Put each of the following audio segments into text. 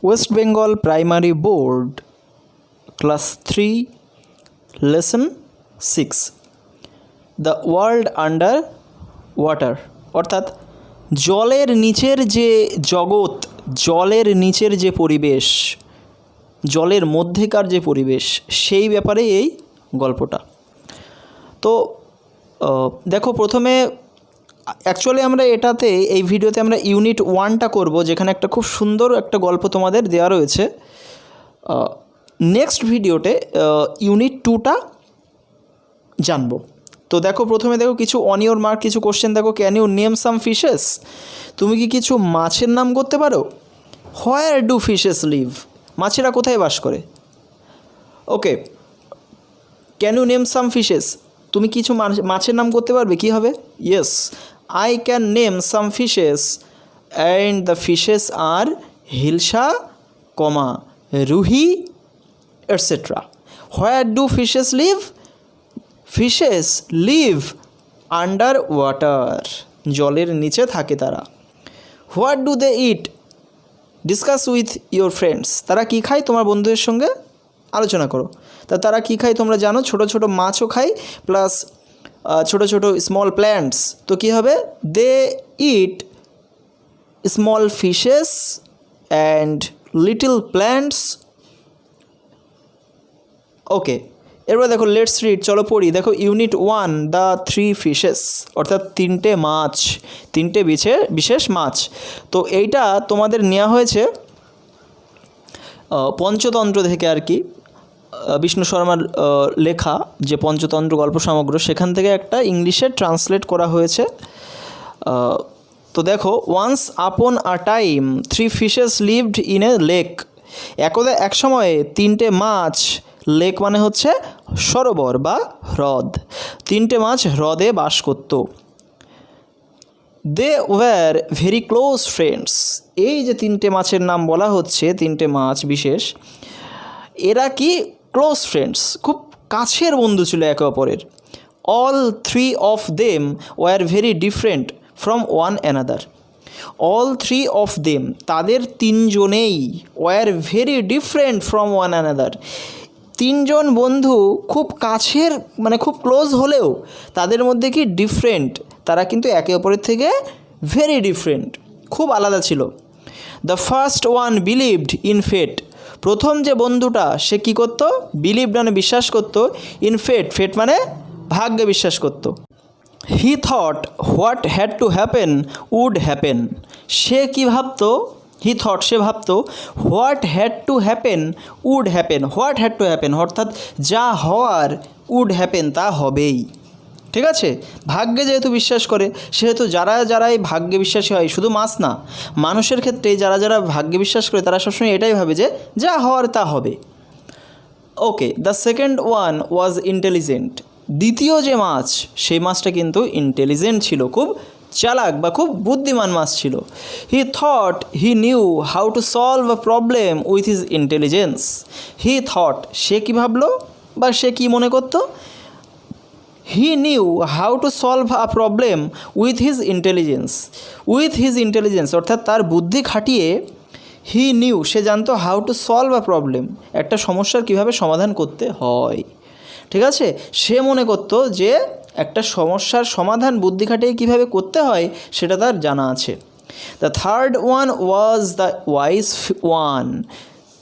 West Bengal Primary Board, Class 3, Lesson 6, The World Under Water, অর্থাৎ জলের নিচের যে জগৎ, জলের নিচের যে পরিবেশ, জলের মধ্যেকার যে পরিবেশ, সেই ব্যাপারে এই গল্পটা। তো দেখো, প্রথমে অ্যাকচুয়ালি আমরা এটাতে, এই ভিডিওতে আমরা ইউনিট 1টা করব, যেখানে একটা খুব সুন্দর একটা গল্প তোমাদের দেওয়া রয়েছে। নেক্সট ভিডিওতে ইউনিট 2টা জানবো। তো দেখো, প্রথমে দেখো কিছু অন ইওর মার্ক, কিছু কোশ্চেন দেখো। Can you name some fishes? তুমি কি কিছু মাছের নাম করতে পারো? Where do fishes live? মাছেরা কোথায় বাস করে? Okay, can you name some fishes? তুমি কিছু মাছের নাম করতে পারবে? কি হবে? Yes, I can name some fishes and the fishes are hilsa, comma, rohu, etcetera. Where do fishes live? Fishes live under water, জলের নিচে থাকে তারা। What do they eat? Discuss with your friends. তারা কী খায়? তোমার বন্ধুদের সঙ্গে আলোচনা করো। তারা কী খায় তোমরা জানো? ছোটো ছোটো মাছও খায়, প্লাস ছোটো ছোটো স্মল প্ল্যান্টস। তো কী হবে? They eat small fishes and little plants. Okay, এরপর দেখো, লেটস রিড, চলো পড়ি। দেখো, ইউনিট 1, দ্য 3 ফিশেস, অর্থাৎ 3টে মাছ, 3টে বিশেষ মাছ। তো এইটা তোমাদের নেওয়া হয়েছে পঞ্চতন্ত্র থেকে আর কি, বিষ্ণু শর্মার লেখা যে পঞ্চতন্ত্র গল্প সমগ্র, সেখান থেকে একটা ইংলিশে ট্রান্সলেট করা হয়েছে। তো দেখো, once upon a time 3 fishes lived in a lake. একদা এক সময়ে 3টে মাছ, লেক মানে হচ্ছে সরোবর বা হ্রদ, 3টে মাছ হ্রদে বাস করত। They were very close friends. এই যে 3টে মাছের নাম বলা হচ্ছে, 3টে মাছ বিশেষ, এরা কি ক্লোজ ফ্রেন্ডস, খুব কাছের বন্ধু ছিল একে অপরের। All 3 of them were very different from one another. All 3 of them, তাদের 3জনেই, were very different from one another, 3জন বন্ধু খুব কাছের, মানে খুব ক্লোজ হলেও তাদের মধ্যে কি ডিফারেন্ট, তারা কিন্তু একে অপরের থেকে ভেরি ডিফারেন্ট, খুব আলাদা ছিল। The first one believed in fate. প্রথম যে বন্ধুটা, সে কী করত? বিলিভড মানে বিশ্বাস করত, ইন ফেট, ফেট মানে ভাগ্যে বিশ্বাস করত। He thought what had to happen would happen. সে কী ভাবত? হি থট, সে ভাবত, what had to happen would happen. What had to happen অর্থাৎ যা হওয়ার, উড হ্যাপেন, তা হবেই। ঠিক আছে, ভাগ্যে যেহেতু বিশ্বাস করে, সেহেতু যারা এই ভাগ্যে বিশ্বাসী হয়, শুধু মাছ না, মানুষের ক্ষেত্রে যারা ভাগ্যে বিশ্বাস করে, তারা সবসময় এটাই ভাবে যে যা হওয়ার তা হবে। Okay, the second one was intelligent. দ্বিতীয় যে মাছ, সেই মাছটা কিন্তু ইন্টেলিজেন্ট ছিল, খুব চালাক বা খুব বুদ্ধিমান মাছ ছিল। He thought he knew how to solve a problem with his intelligence. He thought, সে কী ভাবলো বা সে কী মনে করতো? He knew how to solve a problem with his intelligence. With his intelligence অর্থাৎ তার বুদ্ধি খাটিয়ে, হি নিউ, সে জানতো, how to solve a problem, একটা সমস্যার কীভাবে সমাধান করতে হয়। ঠিক আছে, সে মনে করতো যে একটা সমস্যার সমাধান বুদ্ধি খাটিয়ে কীভাবে করতে হয় সেটা তার জানা আছে। The third one was the wise one.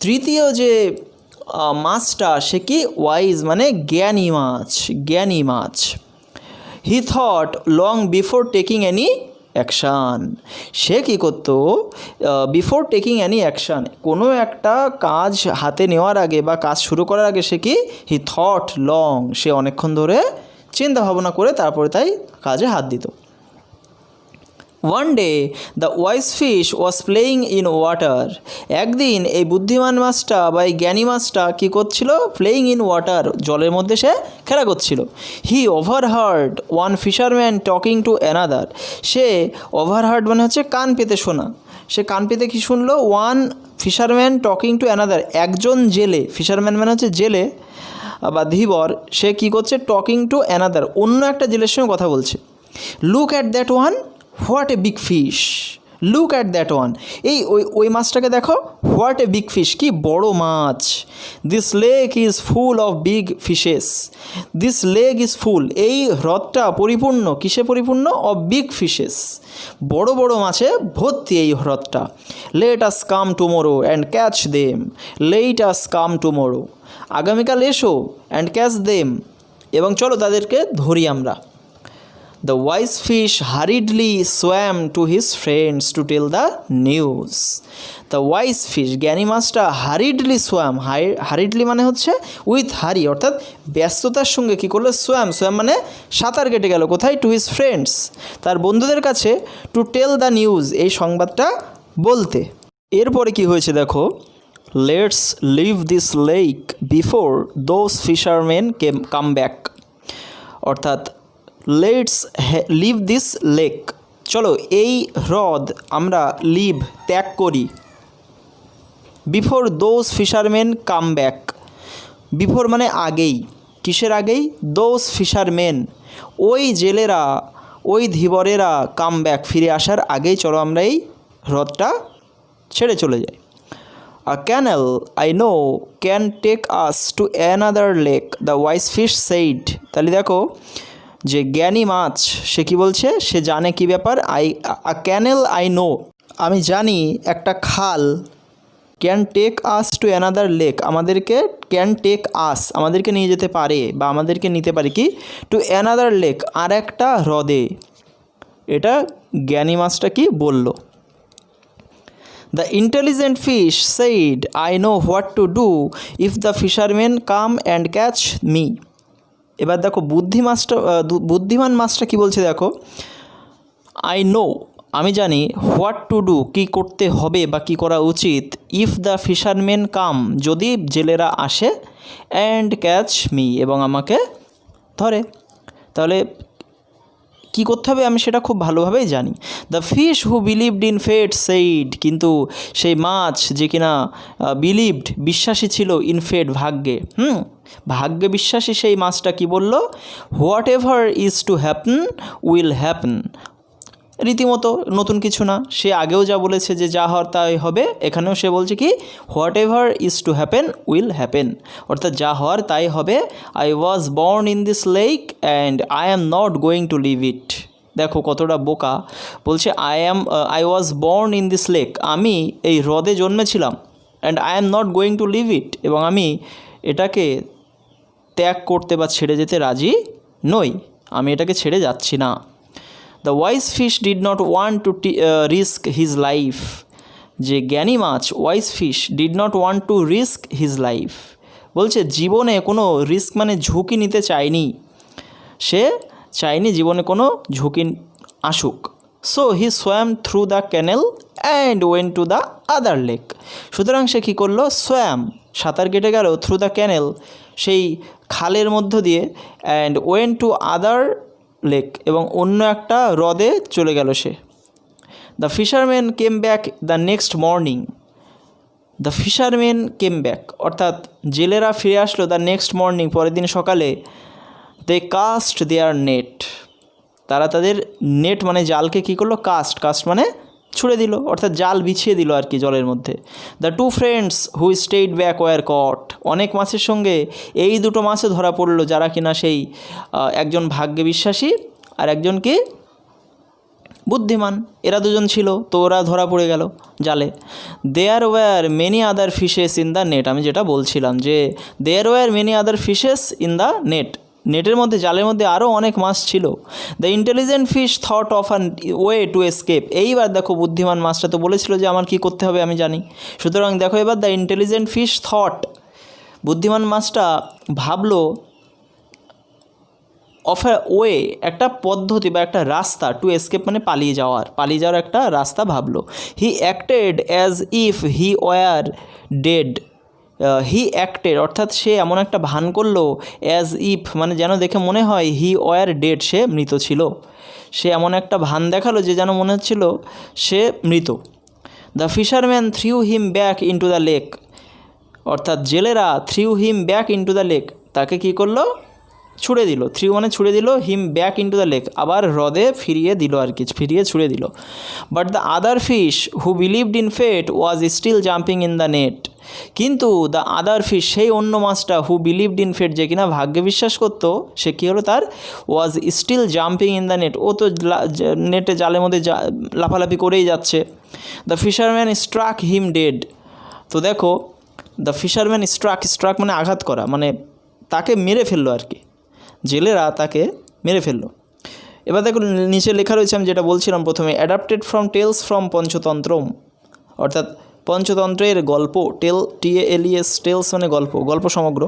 তৃতীয় যে মাছটা, সে কি? ওয়াইজ মানে জ্ঞানী মাছ, জ্ঞানী মাছ। He thought long before taking any action. সে কী করতো? বিফোর টেকিং এনি অ্যাকশান, কোনো একটা কাজ হাতে নেওয়ার আগে বা কাজ শুরু করার আগে সে কি? হি থট লং, সে অনেকক্ষণ ধরে চিন্তা ভাবনা করে তারপরে তাই কাজে হাত দিত। One day the wise fish was playing in water. একদিন এই বুদ্ধিমান মাছটা বা এই জ্ঞানী মাছটা কী করছিল? প্লেয়িং ইন ওয়াটার, জলের মধ্যে সে খেলা করছিল। He overheard one fisherman talking to another. সে ওভারহার্ড মানে হচ্ছে কান পেতে শোনা। সে কান পেতে কী শুনলো? One fisherman talking to another, একজন জেলে, ফিশারম্যান মানে হচ্ছে জেলে বা ধীবর, সে কী করছে? টকিং টু অ্যানাদার, অন্য একটা জেলের সঙ্গে কথা বলছে। Look at that one, what a big fish. Look at that one, এই ওই মাছটাকে দেখো, হোয়াট এ বিগ ফিশ, কি বড় মাছ। This lake is full of big fishes, this lake is full, এই হ্রদটা পরিপূর্ণ, কিসে পরিপূর্ণ? অফ বিগ ফিশেস, বড় বড় মাছে ভর্তি এই হ্রদটা। Let us come tomorrow and catch them, let us come tomorrow, আগামীকাল এসো, অ্যান্ড ক্যাচ দেম, এবং চলো তাদেরকে ধরি আমরা। The wise fish hurriedly swam to his friends to tell the news. The wise fish, জ্ঞানী মাছটা hurriedly swam, hurriedly মানে হচ্ছে উইথ হারি, অর্থাৎ ব্যস্ততার সঙ্গে কী করলো? swam মানে সাঁতার কেটে গেল কোথায়? টু হিজ ফ্রেন্ডস, তার বন্ধুদের কাছে, টু টেল দ্য নিউজ, এই সংবাদটা বলতে। এরপরে কি হয়েছে দেখো, let's leave this lake before those fisherman come back, অর্থাৎ লেটস লিভ দিস লেক, চলো এই হ্রদ আমরা লিভ, ত্যাগ করি, before those fisherman come back, before মানে আগেই, কিসের আগেই? দোজ ফিশারম্যান, ওই জেলেরা, ওই ধীবরেরা, কাম ব্যাক, ফিরে আসার আগেই চলো আমরা এই হ্রদটা ছেড়ে চলে যাই। A canal I know can take us to another lake, the wise fish said. তাহলে দেখো যে জ্ঞানী মাছ সে কি বলছে, সে জানে কি ব্যাপার, আ ক্যানেল আই নো, আমি জানি একটা খাল, can take us to another lake, আমাদেরকে ক্যান টেক আস, আমাদেরকে নিয়ে যেতে পারে বা আমাদেরকে নিতে পারে কি? টু অ্যানাদার লেক, আর একটা হ্রদে। এটা জ্ঞানী মাছটা কি বলল। The intelligent fish said I know what to do if the fisherman come and catch me. এবার দেখো বুদ্ধিমান মাছটা কি বলছে দেখো, আই নো, আমি জানি, হোয়াট টু ডু, কী করতে হবে বা কী করা উচিত, ইফ দ্য ফিশারম্যান কাম, যদি জেলেরা আসে, অ্যান্ড ক্যাচ মি, এবং আমাকে ধরে। তাহলে কী করতে হবে আমি সেটা খুব ভালোভাবেই জানি। The fish who believed in fate said, কিন্তু সেই মাছ যে কিনা বিলিভড, বিশ্বাসী ছিল, ইন ফেট, ভাগ্যে, ভাগ্যে বিশ্বাসী সেই মাছটা কি বলল? What ever is to happen will happen, রীতিমতো নতুন কিছু না, সে আগেও যা বলেছে যে যা হওয়ার তাই হবে, এখানেও সে বলছে কি? Whatever is to happen will happen, অর্থাৎ যা হওয়ার তাই হবে। I was born in this lake and I am not going to leave it. দেখো কতটা বোকা, বলছে I was born in this lake, আমি এই হ্রদে জন্মেছিলাম, and I am not going to leave it, এবং আমি এটাকে ত্যাগ করতে বা ছেড়ে যেতে রাজি নই, আমি এটাকে ছেড়ে যাচ্ছি না। The wise fish did not want to risk his life, যে জ্ঞানী মাছ wise fish did not want to risk his life, বলছে জীবনে কোনো রিস্ক মানে ঝুঁকি নিতে চায়নি, সে চায়নি জীবনে কোনো ঝুঁকি আসুক। So he swamp through the canal and went to the other lake, সুতরাং সে কী করলো? সোয়াম, সাঁতার কেটে গেল, থ্রু দ্য ক্যানেল, সেই খালের মধ্য দিয়ে, and went to other lake, এবং অন্য একটা হ্রদে চলে গেল সে। The fisherman came back the next morning, the fisherman came back, অর্থাৎ জেলেরা ফিরে আসলো, দ্য নেক্সট মর্নিং, পরের দিন সকালে। দে কাস্ট দেয়ার নেট, তারা তাদের নেট মানে জালকে কী করলো? কাস্ট মানে ছুঁড়ে দিল, অর্থাৎ জাল বিছিয়ে দিল আর কি জলের মধ্যে। The two friends who stayed back were caught, অনেক মাছের সঙ্গে এই দুটো মাছও ধরা পড়লো, যারা কিনা সেই একজন ভাগ্যে বিশ্বাসী আর একজন কি বুদ্ধিমান, এরা দুজন ছিল, তো ওরা ধরা পড়ে গেল জালে। There were many other fishes in the net, আমি যেটা বলছিলাম যে there were many other fishes in the net, নেটের মধ্যে, জালের মধ্যে আরও অনেক মাছ ছিল। The intelligent fish thought of an way to escape, এইবার দেখো বুদ্ধিমান মাছটা তো বলেছিল যে আমার কী করতে হবে আমি জানি, সুতরাং দেখো এবার দ্য ইন্টেলিজেন্ট ফিশ থট, বুদ্ধিমান মাছটা ভাবলো, অফ এ ওয়ে, একটা পদ্ধতি বা একটা রাস্তা, টু এসকেপ মানে পালিয়ে যাওয়ার একটা রাস্তা ভাবলো। হি acted as if he war dead, he acted অর্থাৎ সে এমন একটা ভান করলো, অ্যাজ ইফ মানে যেন দেখে মনে হয় হি ওয়ার ডেড, সে মৃত ছিল, সে এমন একটা ভান দেখালো যে যেন মনে হচ্ছিল সে মৃত। The fisherman threw him back into the lake, অর্থাৎ জেলেরা threw him back into the lake, তাকে কী করলো? ছুড়ে দিল, থ্রি মানে ছুড়ে দিল, him back into the lake, আবার হ্রদে ফিরিয়ে দিল আর কি, ফিরিয়ে ছুড়ে দিল। But the other fish who believed in fate was still jumping in the net, কিন্তু দ্য আদার ফিশ, সেই অন্য মাছটা, হু বিলিভড ইন ফেট, যে কিনা ভাগ্যে বিশ্বাস করতো, সে কী হলো তার, was still jumping in the net, ও তো নেটে জালের মধ্যে লাফালাফি করেই যাচ্ছে। The fisherman struck him dead, তো দেখো দ্য ফিশারম্যান স্ট্রাক মানে আঘাত করা, মানে তাকে মেরে ফেললো আর কি, জেলেরা তাকে মেরে ফেললো। এবার দেখো নিচে লেখা রয়েছে, আমি যেটা বলছিলাম প্রথমে, অ্যাডাপ্টেড ফ্রম টেলস ফ্রম পঞ্চতন্ত্রম, অর্থাৎ পঞ্চতন্ত্রের গল্প, TALES, টেলস মানে গল্প, গল্প সমগ্র,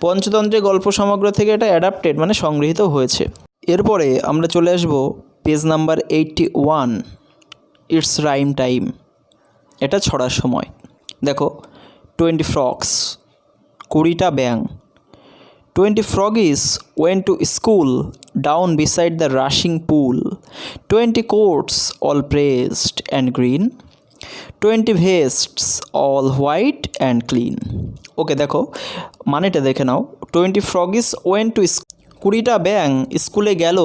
পঞ্চতন্ত্রের গল্প সমগ্র থেকে এটা অ্যাডাপ্টেড মানে সংগৃহীত হয়েছে। এরপরে আমরা চলে আসব page number 81, it's rhyme time, এটা ছড়ার সময়। দেখো 20 ফ্রগস, 20টা ব্যাং। 20 froggies went to school down beside the rushing pool. 20 coats all praised and green. 20 vests all white and clean. ওকে দেখো মানেটা দেখে নাও। 20 froggies went to school, 20টা ব্যাং স্কুলে গেল,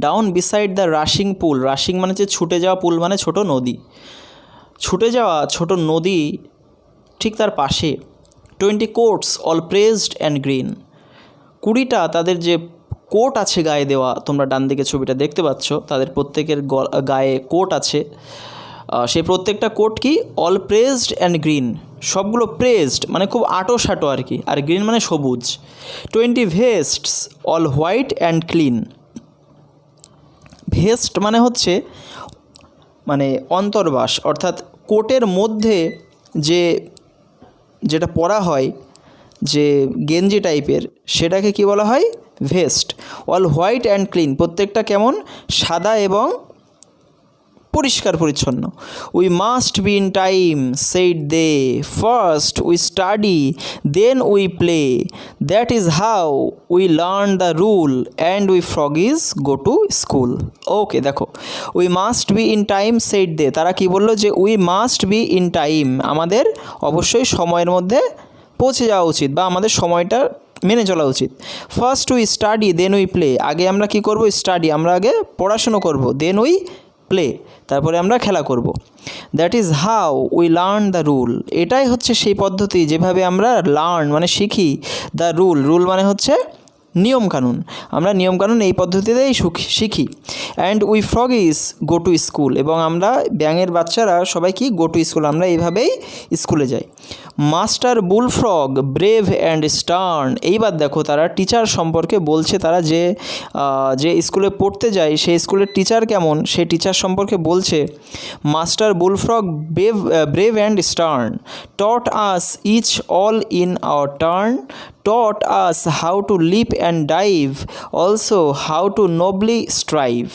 down beside the rushing pool, rushing মানে হচ্ছে ছুটে যাওয়া, পুল মানে ছোট নদী, ছুটে যাওয়া ছোট নদী ঠিক তার পাশে। 20 coats all praised and green, 20টা তাদের যে কোট আছে গায়ে দেওয়া, তোমরা ডান দিকে ছবিটা দেখতে পাচ্ছ, তাদের প্রত্যেকের গায়ে কোট আছে, সেই প্রত্যেকটা কোট কি, অল প্রেজড অ্যান্ড গ্রিন, সবগুলো প্রেজড মানে খুব আটো সাটো আর কি, আর গ্রিন মানে সবুজ। 20 vests all white and clean, vest মানে হচ্ছে মানে অন্তর্বাস, অর্থাৎ কোটের মধ্যে যেটা পরা হয়, যে গেঞ্জি টাইপের, সেটাকে কি বলা হয়, vest. All white and clean, প্রত্যেকটা কেমন, সাদা এবং পরিষ্কার পরিচ্ছন্ন। We must be in time said they, first we study then we play, that is how we learn the rule and we froggies go to school. Okay দেখো we must be in time said they, তারা কি বললো, যে we must be in time, আমাদের অবশ্যই সময়ের মধ্যে পৌঁছে যাওয়া উচিত বা আমাদের সময়টা মেনে চলা উচিত। First we study then we play, আগে আমরা কি করব, স্টাডি, আমরা আগে পড়াশুনো করব, দেন উই প্লে, তারপরে আমরা খেলা করব। That is how we learn the rule, এটাই হচ্ছে সেই পদ্ধতি যেভাবে আমরা লার্ন মানে শিখি, দ্য রুল মানে হচ্ছে নিয়মকানুন, আমরা নিয়মকানুন এই পদ্ধতিতেই শিখি। And we froggies go to school, এবং আমরা ব্যাঙের বাচ্চারা সবাই কি, গো টু স্কুল, আমরা এইভাবেই স্কুলে যাই। Master bullfrog brave and stern, এইবার দেখো তারা টিচার সম্পর্কে বলছে, তারা যে স্কুলে পড়তে যায় সেই স্কুলের টিচার কেমন, সেই টিচার সম্পর্কে বলছে। Master bullfrog brave and stern taught us each all in our turn, taught us how to leap and dive, also how to nobly strive,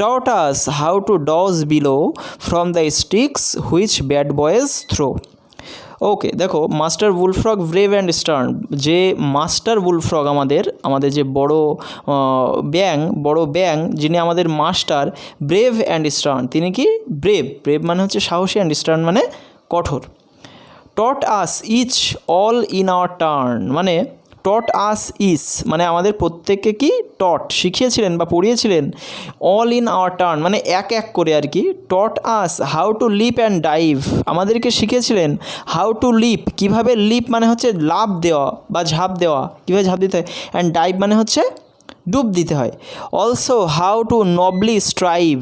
taught us how to dodge below from the sticks which bad boys throw. ওকে দেখো master bullfrog brave and stern, যে master bullfrog আমাদের যে বড় ব্যাং যিনি আমাদের master, brave and stern, তিনি কি brave মানে হচ্ছে সাহসী, অ্যান্ড স্টার্ন মানে কঠোর। Taught us each all in our turn, মানে টট আস ইচ মানে আমাদের প্রত্যেককে কি টট শিখিয়েছিলেন বা পড়িয়েছিলেন, অল ইন আওয়ার টার্ন মানে এক এক করে আর কি। Taught us how to leap and dive, আমাদেরকে শিখিয়েছিলেন হাউ টু লিপ, কীভাবে লিপ মানে হচ্ছে লাফ দেওয়া বা ঝাঁপ দেওয়া, কীভাবে ঝাঁপ দিতে হয়, অ্যান্ড ডাইভ মানে হচ্ছে ডুব দিতে হয়। অলসো হাউ টু নবলি স্ট্রাইভ,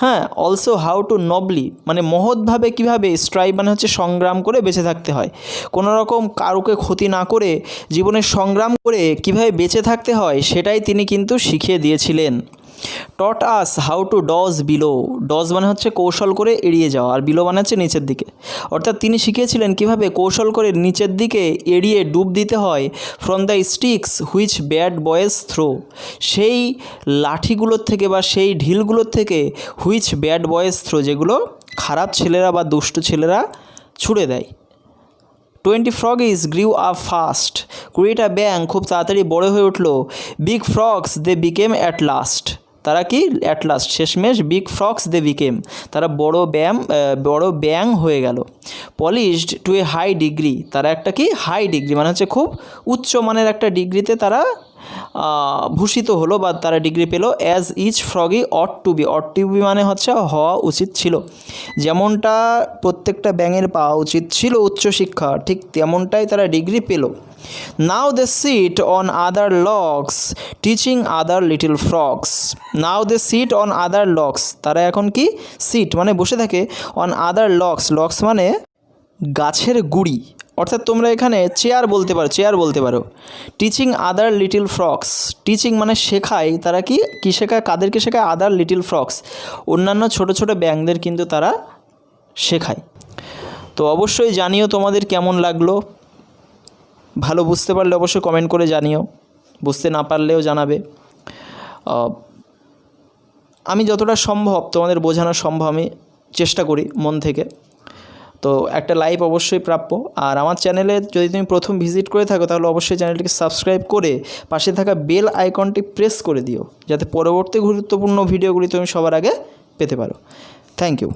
হ্যাঁ অলসো হাউ টু নবলি মানে মহৎভাবে কীভাবে, স্ট্রাইভ মানে হচ্ছে সংগ্রাম করে বেঁচে থাকতে হয়, কোনো রকম কারোকে ক্ষতি না করে জীবনে সংগ্রাম করে কীভাবে বেঁচে থাকতে হয় সেটাই তিনি কিন্তু শিখিয়ে দিয়েছিলেন। Taught us how to dodge below, dodge মানে হচ্ছে কৌশল করে এড়িয়ে যাওয়া, আর বিলো মানে হচ্ছে নিচের দিকে, অর্থাৎ তিনি শিখিয়েছিলেন কীভাবে কৌশল করে নিচের দিকে এড়িয়ে ডুব দিতে হয়। From the sticks which bad boys throw, সেই লাঠিগুলোর থেকে বা সেই ঢিলগুলোর থেকে, হুইচ ব্যাড বয়েজ থ্রো যেগুলো খারাপ ছেলেরা বা দুষ্টু ছেলেরা ছুঁড়ে দেয়। 20 froggies grew up fast, 20টা ব্যাং খুব তাড়াতাড়ি বড় হয়ে উঠলো। Big frogs they became at last, তারা কি অ্যাট লাস্ট শেষমেশ, বিগ ফ্রগস দে বিকেম তারা বড় ব্যাং হয়ে গেল। Polished to a high degree, তারা একটা কি হাই ডিগ্রি মানে হচ্ছে খুব উচ্চ মানের একটা ডিগ্রিতে তারা ভূষিত হলো বা তারা ডিগ্রি পেল। As each froggie ought to be মানে হচ্ছে হওয়া উচিত ছিল। যেমনটা প্রত্যেকটা ব্যাঙের পাওয়া উচিত ছিল উচ্চশিক্ষা, ঠিক তেমনটাই তারা ডিগ্রি পেল। Now they sit on other logs teaching other little frogs. Now they sit on other logs, তারা এখন কি সিট মানে বসে থাকে, অন আদার লগস মানে গাছের গুড়ি, অর্থাৎ তোমরা এখানে চেয়ার বলতে পারো। Teaching other little frogs, teaching মানে শেখায়, তারা কি শেখায়, কাদেরকে শেখায়, আদার লিটল ফ্রগস, অন্যান্য ছোট ছোট ব্যাঙদের কিন্তু তারা শেখায়। তো অবশ্যই জানিও তোমাদের কেমন লাগলো, ভালো বুঝতে পারলে অবশ্যই কমেন্ট করে জানিও, বুঝতে না পারলেও জানাবে। আমি যতটা সম্ভব তোমাদের বোঝানো সম্ভব আমি চেষ্টা করি মন থেকে। তো একটা লাইক অবশ্যই প্রাপ্য। আর আমার চ্যানেলে যদি তুমি প্রথম ভিজিট করে থাকো তাহলে অবশ্যই চ্যানেলটিকে সাবস্ক্রাইব করে পাশে থাকা বেল আইকনটি প্রেস করে দিও, যাতে পরবর্তী গুরুত্বপূর্ণ ভিডিওগুলি তুমি সবার আগে পেতে পারো। Thank you.